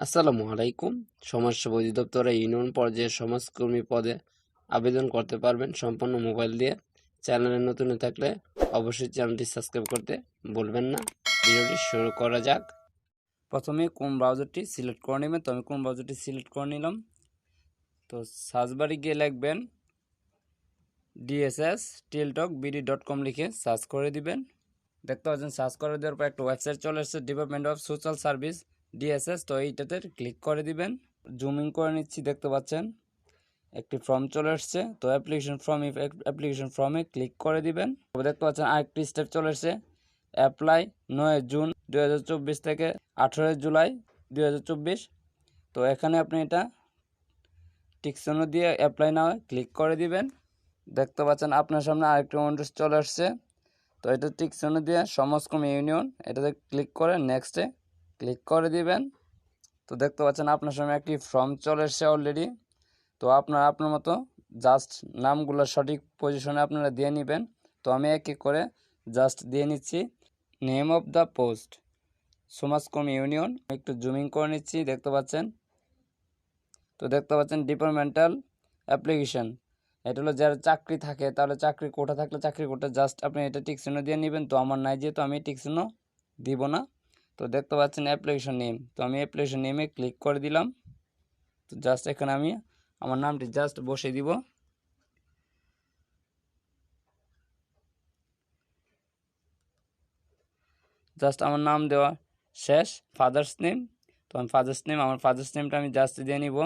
আসসালামু আলাইকুম। সমাজসেবা অধিদপ্তরে ইউনিয়ন পর্যায়ে সমাজকর্মী পদে আবেদন করতে পারবেন সম্পূর্ণ মোবাইল দিয়ে। চ্যানেলে নতুন হয়ে থাকলে অবশ্যই চ্যানেলটি সাবস্ক্রাইব করতে ভুলবেন না। ভিডিওটি শুরু করা যাক। প্রথমে কোন ব্রাউজারটি সিলেক্ট করে নেবেন, তো আমি কোন ব্রাউজারটি সিলেক্ট করে নিলাম। তো সার্চ বারে গিয়ে লিখবেন dss-bd.com লিখে সার্চ করে দিবেন। দেখতে পাচ্ছেন সার্চ করে দেওয়ার পর একটা ওয়েবসাইট চলে এসেছে, department of social service DSS. তো এইটাতে ক্লিক করে দিবেন। জুমিং করে নিচ্ছি, দেখতে পাচ্ছেন একটি ফর্ম চলে আসছে। তো অ্যাপ্লিকেশন ফর্মে ক্লিক করে দিবেন। দেখতে পাচ্ছেন আরেকটি স্টেপ চলে এসছে, অ্যাপ্লাই 9 জুন 2024 থেকে 18 জুলাই 2024। তো এখানে আপনি এটা টিকচিহ্ন দিয়ে অ্যাপ্লাই নাও ক্লিক করে দিবেন। দেখতে পাচ্ছেন আপনার সামনে আরেকটি নোটিশ চলে আসছে। তো এটা টিকচিহ্ন দিয়ে সমাজকর্মী ইউনিয়ন, এটাতে ক্লিক করে নেক্সটে ক্লিক করে দিবেন। তো দেখতে পাচ্ছেন আপনার সামনে একটি ফর্ম চলে এসছে অলরেডি। তো আপনার মতো জাস্ট নামগুলো সঠিক পজিশনে আপনারা দিয়ে নেবেন। তো আমি এক এক করে জাস্ট দিয়ে নিচ্ছি। নেম অফ দ্য পোস্ট সমাজকর্মী ইউনিয়ন, একটু জুমিং করে নিচ্ছি, দেখতে পাচ্ছেন। তো দেখতে পাচ্ছেন ডিপার্টমেন্টাল অ্যাপ্লিকেশন, এটা হলো যার চাকরি থাকে, তাহলে চাকরি কোটা থাকলে চাকরি কোটা জাস্ট আপনি এটা টিকচিহ্ন দিয়ে নেবেন। তো আমার নাই, যেহেতু আমি টিকচিহ্ন দিব না। তো দেখতে পাচ্ছেন অ্যাপ্লিকেশন নেম, তো আমি অ্যাপ্লিকেশন নেমে ক্লিক করে দিলাম। তো জাস্ট এখানে আমি আমার নামটি জাস্ট বসে দিব। জাস্ট আমার নাম দেওয়া শেষ, ফাদার্স নেম। তো আমি আমার ফাদার্স নেমটা আমি জাস্ট দিয়ে নিব।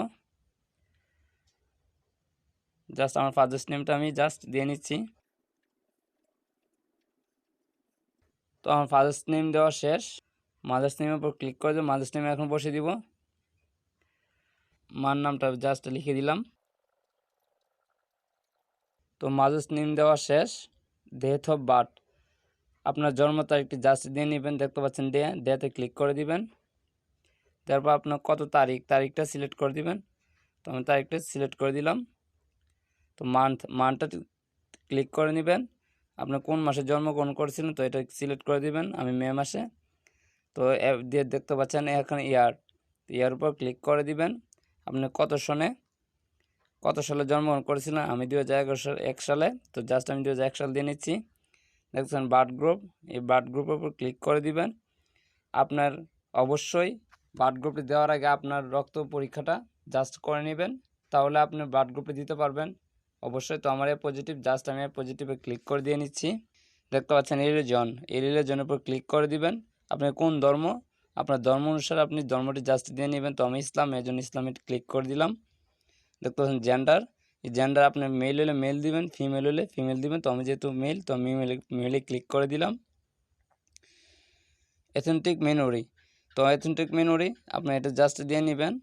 জাস্ট আমার ফাদার্স নেমটা আমি জাস্ট দিয়ে নিচ্ছি। তো আমার ফাদার্স নেম দেওয়া শেষ। মাদার্স নেমের উপর ক্লিক করে দেবো, মাদার্স নেমে এখন বসে দিব। মার নামটা জাস্ট লিখে দিলাম। তো মাদার্স নেম দেওয়া শেষ। ডেট অফ বার্থ, আপনার জন্ম তারিখটি জাস্ট দিয়ে নেবেন। দেখতে পাচ্ছেন ডেতে ক্লিক করে দিবেন। তারপর আপনার কত তারিখটা সিলেক্ট করে দিবেন। তো আমি তারিখটা সিলেক্ট করে দিলাম। তো মান্থটা ক্লিক করে নেবেন। আপনি কোন মাসে জন্মগ্রহণ করেছিলেন, তো এটা সিলেক্ট করে দিবেন। আমি মে মাসে। তো দিয়ে দেখতে পাচ্ছেন এখানে ইয়ার উপর ক্লিক করে দিবেন। আপনি কত সালে জন্মগ্রহণ করেছিলেন, আমি 2001 সালে। তো জাস্ট আমি 2001 সাল দিয়ে নিচ্ছি। দেখছেন বার্থ গ্রুপ, এই বার্থ গ্রুপের উপর ক্লিক করে দিবেন। আপনার অবশ্যই বার্থ গ্রুপে দেওয়ার আগে আপনার রক্ত পরীক্ষাটা জাস্ট করে নেবেন, তাহলে আপনি বার্থ গ্রুপে দিতে পারবেন অবশ্যই। তো আমার এ পজিটিভ, জাস্ট আমি পজিটিভে ক্লিক করে দিয়ে নিচ্ছি। দেখতে পাচ্ছেন এই রিলিজনের উপর ক্লিক করে দিবেন। আপনি কোন ধর্ম, আপনার ধর্ম অনুসারে আপনি ধর্মটি জাস্ট দিয়ে নেবেন। তো আমি ইসলাম, এই জন্য ইসলামে ক্লিক করে দিলাম। দেখতে পাচ্ছেন জেন্ডার, এই জেন্ডার আপনার মেল হলে মেল দিবেন, ফিমেল হলে ফিমেল দিবেন। তো আমি যেহেতু মেল, তো আমি মেলে ক্লিক করে দিলাম। এথেন্টিক মিনোরি, তো এথেন্টিক মিনোরি আপনি এটা জাস্ট দিয়ে নেবেন।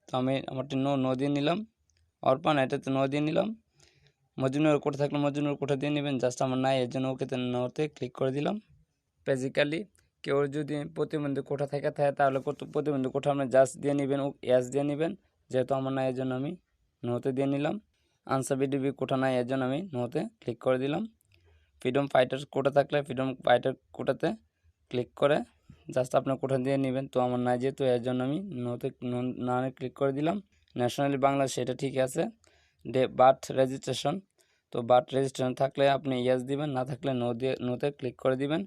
তো আমি আমারটি নো দিয়ে নিলাম। অর্পান, এটাতে নো দিয়ে নিলাম। মজুনুর কোটা থাকলে মজুনুর কোটা দিয়ে নেবেন, জাস্ট আমার নাই, এর জন্য ওকেতে নোতে ক্লিক করে দিলাম। বেসিক্যালি কেউ যদি প্রতিবন্ধী কোটা থাকে তাহলে প্রতিবন্ধী কোটা আপনি জাস্ট দিয়ে নেবেন, এস দিয়ে নেবেন। যেহেতু আমার নাই, এর জন্য আমি নোতে দিয়ে নিলাম। আনসার বিডিবি কোটা নাই, এর জন্য আমি নোতে ক্লিক করে দিলাম। ফ্রিডম ফাইটার কোটা থাকলে ফ্রিডম ফাইটার কোটাতে ক্লিক করে জাস্ট আপনার কোটা দিয়ে নেবেন। তো আমার নাই, যেহেতু এর জন্য আমি না ক্লিক করে দিলাম। ন্যাশনালি বাংলাদেশ, সেটা ঠিক আছে। বার্থ রেজিস্ট্রেশন, তো বার্থ রেজিস্ট্রেশন থাকলে আপনি ইয়েস দিবেন, না থাকলে নোতে ক্লিক করে দিবেন।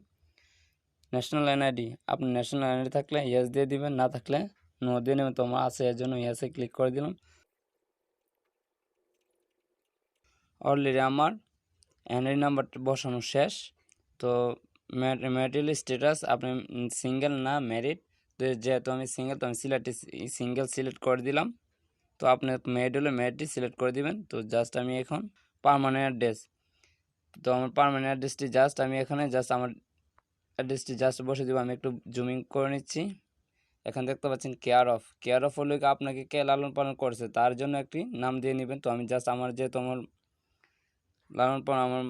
ন্যাশনাল এনআইডি, আপনি ন্যাশনাল এনআইডি থাকলে ইয়েস দিয়ে দিবেন, না থাকলে নো দিয়ে নেবেন। তো আমার আছে, এর জন্য ইয়েসে ক্লিক করে দিলাম। অলরেডি আমার এনআইডি নাম্বারটা বসানো শেষ। তো ম্যারিটাল স্ট্যাটাস, আপনি সিঙ্গেল না ম্যারিড, তো যেহেতু আমি সিঙ্গেল, তো আমি সিঙ্গেল সিলেক্ট করে দিলাম। তো আপনি ম্যারিড হলে ম্যারিডটি সিলেক্ট করে দিবেন। তো জাস্ট আমি এখন পার্মানেন্ট অ্যাড্রেস, তো আমার পার্মানেন্ট অ্যাড্রেসটি জাস্ট আমি এখানে জাস্ট আমার অ্যাড্রেসটি জাস্ট বসে দেবো। আমি একটু জুমিং করে নিচ্ছি। এখন দেখতে পাচ্ছেন কেয়ার অফ হলে আপনাকে কে লালন পালন করছে তার জন্য একটি নাম দিয়ে নেবেন। তো আমি জাস্ট যেহেতু আমার লালন পালন আমার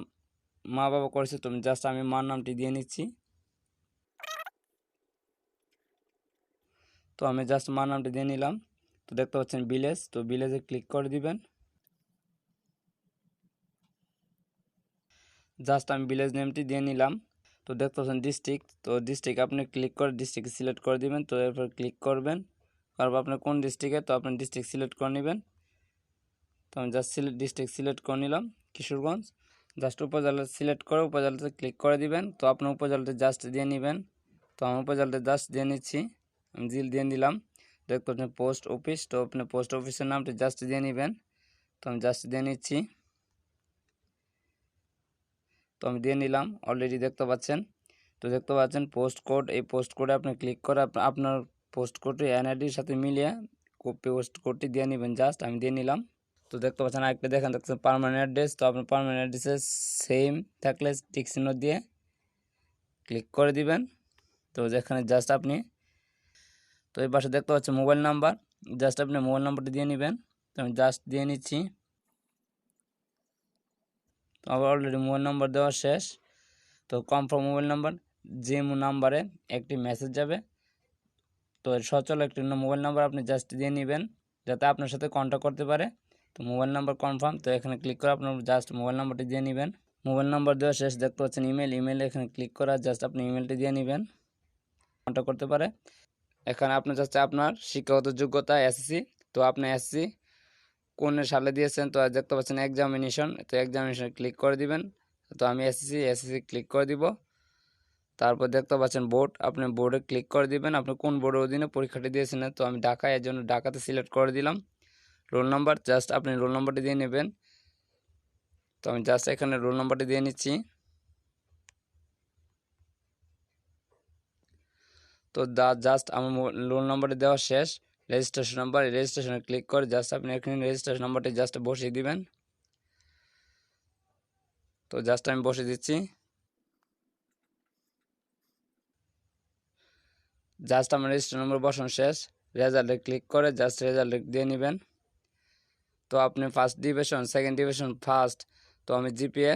মা বাবা করেছে, তো আমি মার নামটি দিয়ে নিচ্ছি। তো আমি জাস্ট মার নামটি দিয়ে নিলাম। তো দেখতে পাচ্ছেন ভিলেজ, তো ভিলেজে ক্লিক করে দিবেন। জাস্ট আমি ভিলেজ নেমটি দিয়ে নিলাম। তো দেখতে পাচ্ছেন ডিস্ট্রিক্ট, তো ডিস্ট্রিক্ট আপনি ক্লিক করে ডিস্ট্রিক্ট সিলেক্ট করে দিবেন। তো এরপর ক্লিক করবেন, তারপর আপনি কোন ডিস্ট্রিক্টে, তো আপনি ডিস্ট্রিক্ট সিলেক্ট করে নেবেন। তো আমি জাস্ট ডিস্ট্রিক্ট সিলেক্ট করে নিলাম কিশোরগঞ্জ। জাস্ট উপজেলা সিলেক্ট করে উপজেলাতে ক্লিক করে দিবেন। তো আপনার উপজেলাতে জাস্ট দিয়ে নেবেন। তো আমি উপজেলাতে জাস্ট দিয়ে নিচ্ছি, আমি জিল দিয়ে দিলাম। দেখতে পাচ্ছেন পোস্ট অফিস, তো আপনি পোস্ট অফিসের নামটি জাস্ট দিয়ে নেবেন। তো আমি জাস্ট দিয়ে নিচ্ছি। তো আমি দিয়ে নিলাম, অলরেডি দেখতে পাচ্ছেন। তো দেখতে পাচ্ছেন পোস্ট কোড, এই পোস্ট কোডে আপনি ক্লিক করে আপনার পোস্ট কোডটি এনআইডির সাথে মিলিয়ে পোস্ট কোডটি দিয়ে নেবেন। জাস্ট আমি দিয়ে নিলাম। তো দেখতে পাচ্ছেন আরেকটা দেখছেন পার্মানেন্ট অ্যাড্রেস। তো আপনার পার্মানেন্ট অ্যাড্রেসে সেম থাকলে টিক চিহ্ন দিয়ে ক্লিক করে দিবেন। তো যেখানে জাস্ট আপনি, তো এই পাশে দেখতে পাচ্ছেন মোবাইল নাম্বার, জাস্ট আপনি মোবাইল নাম্বারটি দিয়ে নেবেন। তো আমি জাস্ট দিয়ে নিচ্ছি। তো আমার অলরেডি মোবাইল নাম্বার দেওয়া শেষ। তো কনফার্ম মোবাইল নাম্বার, যে নাম্বারে একটি মেসেজ যাবে, তো সচল একটি মোবাইল নাম্বার আপনি জাস্ট দিয়ে নেবেন যাতে আপনার সাথে কন্ট্যাক্ট করতে পারে। তো মোবাইল নাম্বার কনফার্ম, তো এখানে ক্লিক করে আপনার জাস্ট মোবাইল নাম্বারটি দিয়ে নেবেন। মোবাইল নাম্বার দেওয়া শেষ। দেখতে পাচ্ছেন ইমেল, এখানে ক্লিক করা জাস্ট আপনি ইমেলটি দিয়ে নেবেন, কন্ট্যাক্ট করতে পারে। এখানে আপনি জাস্ট আপনার শিক্ষাগত যোগ্যতা এসএসসি, তো আপনি এসএসসি কোন সালে দিয়েছেন, তো দেখতে পাচ্ছেন এক্সামিনেশন, তো এক্সামিনেশন ক্লিক করে দিবেন। তো আমি এসএসসি ক্লিক করে দিব। তারপর দেখতে পাচ্ছেন বোর্ড, আপনি বোর্ডে ক্লিক করে দিবেন, আপনি কোন বোর্ডের অধীনে পরীক্ষাটি দিয়েছেন। তো আমি ঢাকা, এর জন্য ঢাকাতে সিলেক্ট করে দিলাম। রোল নাম্বার, জাস্ট আপনি রোল নাম্বারটি দিয়ে নেবেন। তো আমি জাস্ট এখানে রোল নাম্বারটি দিয়ে নিচ্ছি। তো জাস্ট আমার রোল নাম্বারটি দেওয়া শেষ। রেজিস্ট্রেশন নাম্বার, রেজিস্ট্রেশনে ক্লিক করে জাস্ট আপনি এখানে রেজিস্ট্রেশন নাম্বারটি জাস্ট বসিয়ে দিবেন। তো জাস্ট আমি বসিয়ে দিচ্ছি। জাস্ট আমার রেজিস্ট্রেশন নাম্বার বসানো শেষ। রেজাল্টে ক্লিক করে জাস্ট রেজাল্ট দিয়ে নেবেন। তো আপনি first division, second division, first, তো আমি জিপিএ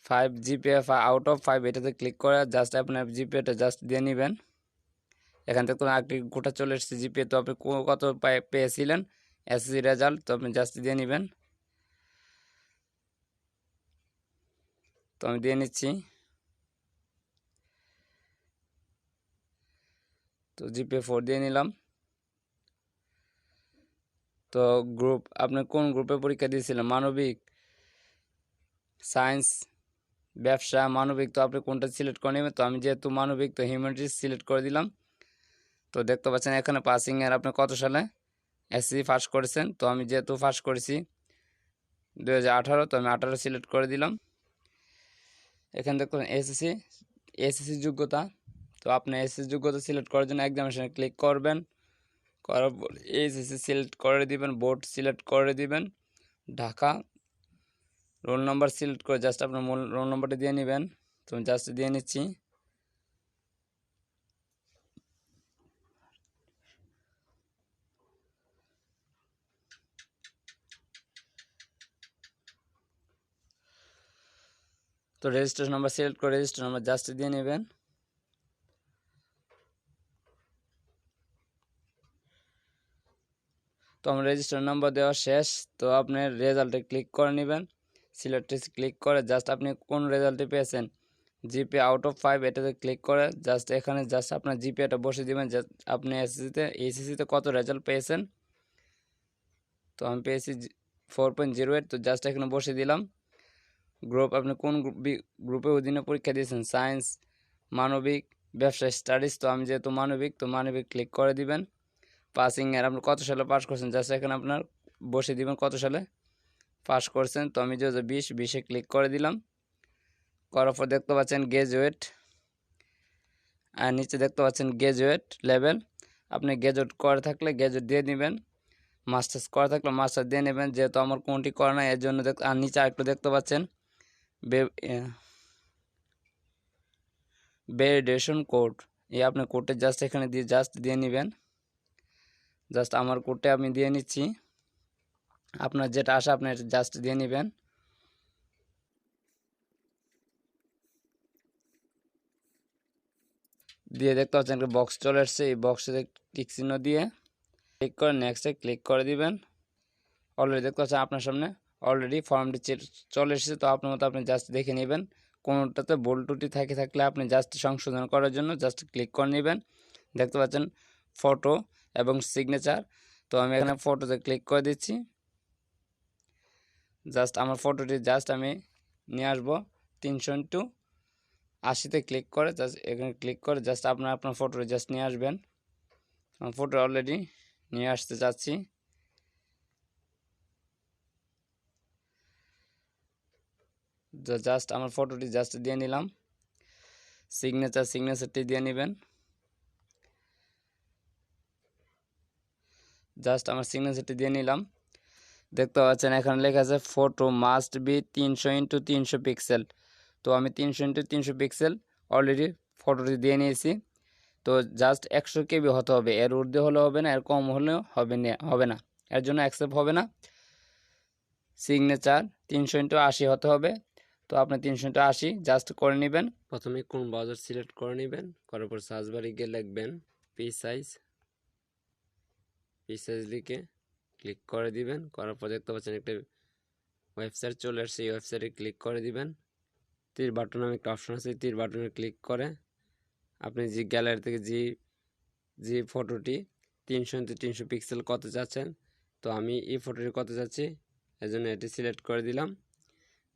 5, জিপিএ আউট অফ 5 এটাতে ক্লিক করে জাস্ট আপনার জিপিএটা জাস্ট দিয়ে নেবেন। এখান থেকে কোনো একটি গোটা চলে এসেছে জিপিএ, তো আপনি কত পেয়েছিলেন এসএসসি রেজাল্ট, তো আপনি জাস্ট দিয়ে নেবেন। তো আমি দিয়ে নিচ্ছি। তো জিপিএ 4 দিয়ে নিলাম। তো গ্রুপ, আপনি কোন গ্রুপে পরীক্ষা দিয়েছিলেন, মানবিক, সায়েন্স, ব্যবসা, মানবিক, তো আপনি কোনটা সিলেক্ট করে নেবেন। তো আমি যেহেতু মানবিক, তো হিউম্যানিটিস সিলেক্ট করে দিলাম। তো দেখতে পাচ্ছেন এখানে পাসিংয়ের আপনি কত সালে এসএসসি পাস করেছেন। তো আমি যেহেতু পাস করেছি 2018, তো আমি 18 সিলেক্ট করে দিলাম। এখানে দেখুন এসএসসি যোগ্যতা, তো আপনি এসএসসি যোগ্যতা সিলেক্ট করার জন্য এক্সামিনেশনে ক্লিক করবেন, করার পর এসএসসি সিলেক্ট করে দিবেন, বোর্ড সিলেক্ট করে দিবেন, ঢাকা, রোল নাম্বার সিলেক্ট করে জাস্ট আপনার রোল নাম্বারটা দিয়ে নেবেন। তো আমি জাস্ট দিয়ে নিচ্ছি। তো রেজিস্ট্রেশন নাম্বার সিলেক্ট করে রেজিস্ট্রেশন নাম্বার জাস্ট দিয়ে নেবেন। তো আমার রেজিস্ট্রেশন নাম্বার দেওয়া শেষ। তো আপনার রেজাল্টে ক্লিক করে নেবেন, সিলেক্টে ক্লিক করে জাস্ট আপনি কোন রেজাল্টে পেয়েছেন, জিপিএ আউট অফ 5 এটাতে ক্লিক করে জাস্ট এখানে জাস্ট আপনার জিপিএটা বসে দিবেন। আপনি এসএসসিতে কত রেজাল্ট পেয়েছেন। তো আমি পেয়েছি 4.08, তো জাস্ট এখানে বসে দিলাম। গ্রুপ, আপনি কোন গ্রুপের অধীনে পরীক্ষা দিয়েছেন, সায়েন্স, মানবিক, ব্যবসা, স্টাডিজ, তো আমি যেহেতু মানবিক, তো মানবিক ক্লিক করে দিবেন। পাসিংয়ের আপনি কত সালে পাস করছেন, জাস্ট এখানে আপনার বসে দিবেন কত সালে পাস করছেন। তো আমি 2020 ক্লিক করে দিলাম। করার পর দেখতে পাচ্ছেন গ্র্যাজুয়েট, আর নিচে দেখতে পাচ্ছেন গ্র্যাজুয়েট লেভেল, আপনি গ্র্যাজুয়েট করে থাকলে গ্র্যাজুয়েট দিয়ে নেবেন, মাস্টার্স করা থাকলে মাস্টার দিয়ে নেবেন। যেহেতু আমার কোনটি করা নাই এর জন্য আর নিচে আরেকটু দেখতে পাচ্ছেন ভ্যালিডেশন কোড, এই আপনি কোডটা জাস্ট এখানে দিয়ে জাস্ট দিয়ে নেবেন। জাস্ট আমার কোডটা আমি দিয়ে নিচ্ছি, আপনার যেটা আসে আপনি জাস্ট দিয়ে নেবেন। দিয়ে দেখতে পাচ্ছেন একটা বক্স চলে আসছে, এই বক্সে টিক চিহ্ন দিয়ে ক্লিক করে নেক্সটে ক্লিক করে দিবেন। অলরেডি দেখতে পাচ্ছেন আপনার সামনে অলরেডি ফর্মটি চলে এসেছে। তো আপনার মতো আপনি জাস্ট দেখে নেবেন, কোনোটাতে ভুল ত্রুটি থাকলে আপনি জাস্ট সংশোধন করার জন্য জাস্ট ক্লিক করে নেবেন। দেখতে পাচ্ছেন ফটো এবং সিগনেচার। তো আমি এখানে ফটোতে ক্লিক করে দিচ্ছি। জাস্ট আমার ফটোটি আমি নিয়ে আসবো 300x80-তে ক্লিক করে জাস্ট এখানে ক্লিক করে জাস্ট আপনার ফটোটি নিয়ে আসবেন। আমার ফটো অলরেডি নিয়ে আসতে চাচ্ছি। জাস্ট আমার ফটোটি দিয়ে নিলাম। সিগনেচারটি দিয়ে নেবেন। জাস্ট আমার সিগনেচারটি দিয়ে নিলাম। দেখতে পাচ্ছেন এখানে লেখা আছে photo must be 300x300 pixel. তো আমি 300x300 পিক্সেল অলরেডি ফটোটি দিয়ে নিয়েছি। তো জাস্ট 100 KB হতে হবে, এর ঊর্ধ্বে হলে হবে না, এর কম হলেও হবে না, এর জন্য অ্যাকসেপ্ট হবে না। সিগনেচার 300x80 হতে হবে। তো আপনি 300x80 জাস্ট করে নেবেন। প্রথমে কোন ব্রাউজার সিলেক্ট করে নেবেন, করার পর সার্চ বারে গিয়ে লিখবেন পি সাইজ লিখে ক্লিক করে দিবেন। করার পর দেখতে পাচ্ছেন একটা ওয়েবসাইট চলে আসছে, এই ওয়েবসাইটে ক্লিক করে দিবেন। তীর বাটন নামে একটা অপশন আছে, তীর বাটনে ক্লিক করে আপনি যে গ্যালারি থেকে যে ফটোটি 300x300 পিক্সেল কত চাচ্ছেন, তো আমি এই ফটোটি কত চাচ্ছি এজন্য এটি সিলেক্ট করে দিলাম।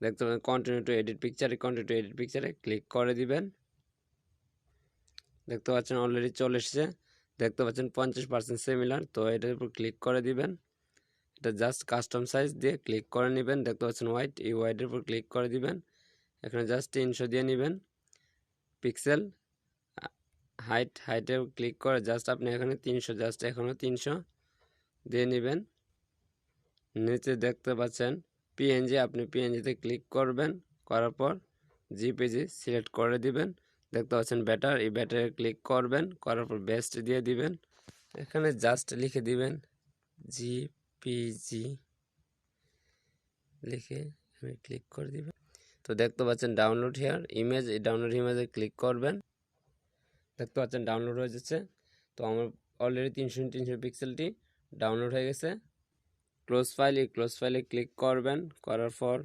দেখতে পাবেন কন্টিনিউ টু এডিট পিকচারে ক্লিক করে দিবেন। দেখতে পাচ্ছেন অলরেডি চলে এসেছে। দেখতে পাচ্ছেন 50% সিমিলার, তো এটার উপর ক্লিক করে দিবেন। এটা জাস্ট কাস্টম সাইজ দিয়ে ক্লিক করে নেবেন। দেখতে পাচ্ছেন হোয়াইট, এই হোয়াইটের উপর ক্লিক করে দিবেন। এখানে জাস্ট 300 দিয়ে নেবেন পিক্সেল। হাইটে ক্লিক করে জাস্ট আপনি এখানে 300 এখনও 300 দিয়ে নেবেন। নিচে দেখতে পাচ্ছেন পিএনজি, আপনি পিএনজিতে ক্লিক করবেন। করার পর জিপিজি সিলেক্ট করে দিবেন। দেখতে পাচ্ছেন ব্যাটার, এই ব্যাটারে ক্লিক করবেন। করার পর বেস্ট দিয়ে দিবেন। এখানে জাস্ট লিখে দিবেন জিপিজি লিখে এখানে ক্লিক করে দিবেন। তো দেখতে পাচ্ছেন ডাউনলোড হিয়ার ইমেজ, এই ডাউনলোড ইমেজে ক্লিক করবেন। দেখতে পাচ্ছেন ডাউনলোড হয়ে যাচ্ছে। তো আমার অলরেডি 300 পিক্সেলটি ডাউনলোড হয়ে গেছে। ক্লোজ ফাইলে ক্লিক করবেন। করার পর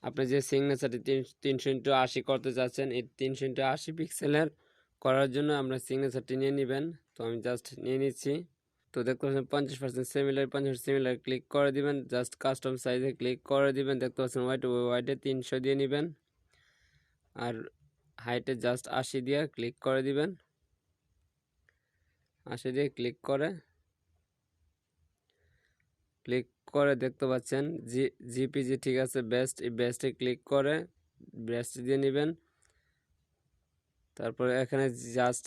আপনি যে সিগনেচারটি 300x80 করতে চাচ্ছেন, এই 300x80 পিক্সেলের করার জন্য আমরা সিগনেচারটি নিয়ে নেবেন। তো আমি জাস্ট নিয়ে নিচ্ছি। তো দেখতে পাচ্ছেন 50% সিমিলার ক্লিক করে দিবেন। জাস্ট কাস্টম সাইজে ক্লিক করে দিবেন। দেখতে পাচ্ছেন হোয়াইটে 300 দিয়ে নেবেন। আর হাইটে জাস্ট 80 দিয়ে ক্লিক করে দিবেন। 80 দিয়ে ক্লিক করে দেখতে পাচ্ছেন জিপিজি ঠিক আছে, বেস্টে ক্লিক করে বেস্ট দিয়ে নেবেন। তারপরে এখানে জাস্ট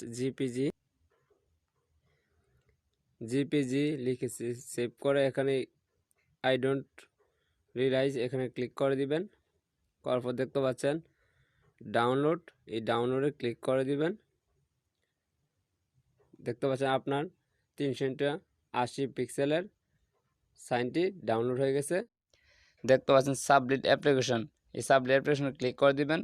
জিপিজি লিখেছি, সেভ করে এখানে আই ডোন্ট রিলাইজ এখানে ক্লিক করে দিবেন। করার পর দেখতে পাচ্ছেন ডাউনলোড, এই ডাউনলোডে ক্লিক করে দিবেন। দেখতে পাচ্ছেন আপনার 380 পিক্সেলের সাইনটি ডাউনলোড হয়ে গেছে। দেখতে পাচ্ছেন সাবমিট অ্যাপ্লিকেশন, এই সাবমিট অ্যাপ্লিকেশনে ক্লিক করে দিবেন।